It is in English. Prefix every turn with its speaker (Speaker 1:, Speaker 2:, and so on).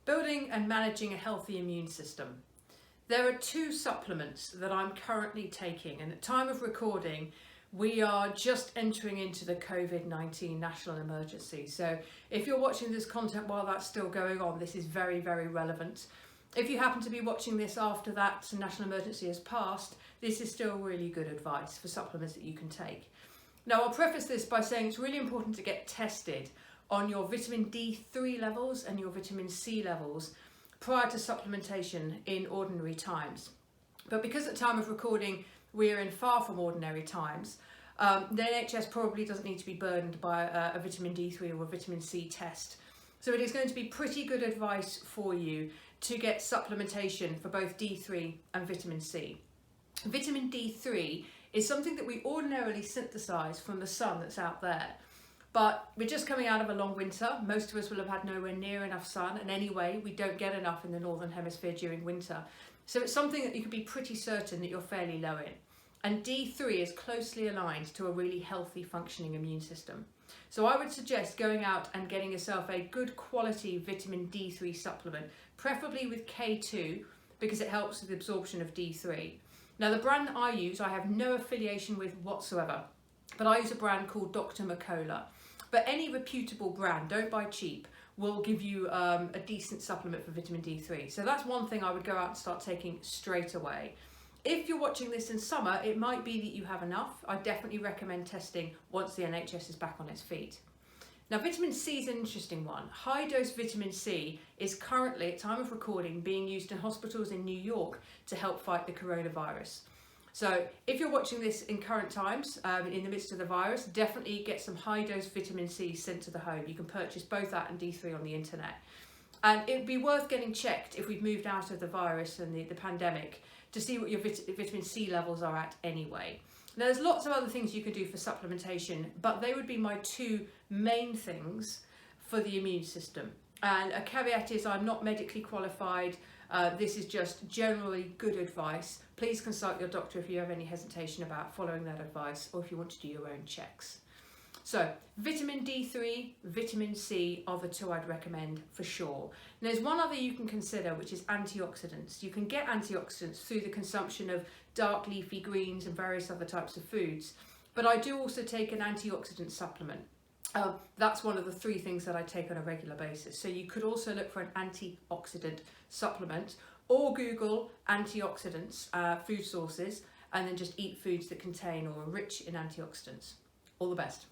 Speaker 1: Building and managing a healthy immune system. There are two supplements that I'm currently taking, and at time of recording, we are just entering into the COVID-19 national emergency. So if you're watching this content while that's still going on, this is very, very relevant. If you happen to be watching this after that national emergency has passed, this is still really good advice for supplements that you can take. Now, I'll preface this by saying it's really important to get tested on your vitamin D3 levels and your vitamin C levels prior to supplementation in ordinary times. But because at time of recording we are in far from ordinary times, the NHS probably doesn't need to be burdened by a vitamin D3 or a vitamin C test. So it is going to be pretty good advice for you to get supplementation for both D3 and vitamin C. Vitamin D3 is something that we ordinarily synthesize from the sun that's out there. But we're just coming out of a long winter. Most of us will have had nowhere near enough sun, and anyway, we don't get enough in the Northern Hemisphere during winter. So it's something that you can be pretty certain that you're fairly low in. And D3 is closely aligned to a really healthy functioning immune system. So I would suggest going out and getting yourself a good quality vitamin D3 supplement, preferably with K2, because it helps with the absorption of D3. Now, the brand I use, I have no affiliation with whatsoever, but I use a brand called Dr. Mercola. But any reputable brand, don't buy cheap, will give you a decent supplement for vitamin D3. So that's one thing I would go out and start taking straight away. If you're watching this in summer, it might be that you have enough. I definitely recommend testing once the NHS is back on its feet. Now, vitamin C is an interesting one. High dose vitamin C is currently, at time of recording, being used in hospitals in New York to help fight the coronavirus. So if you're watching this in current times, in the midst of the virus, definitely get some high dose vitamin C sent to the home. You can purchase both that and D3 on the internet. And it'd be worth getting checked if we've moved out of the virus and the pandemic to see what your vitamin C levels are at anyway. Now, there's lots of other things you can do for supplementation, but they would be my two main things for the immune system. And a caveat is I'm not medically qualified. This is just generally good advice. Please consult your doctor if you have any hesitation about following that advice or if you want to do your own checks. So vitamin D3, vitamin C are the two I'd recommend for sure. And there's one other you can consider, which is antioxidants. You can get antioxidants through the consumption of dark leafy greens and various other types of foods. But I do also take an antioxidant supplement. That's one of the three things that I take on a regular basis. So you could also look for an antioxidant supplement or Google antioxidants, food sources, and then just eat foods that contain or are rich in antioxidants. All the best.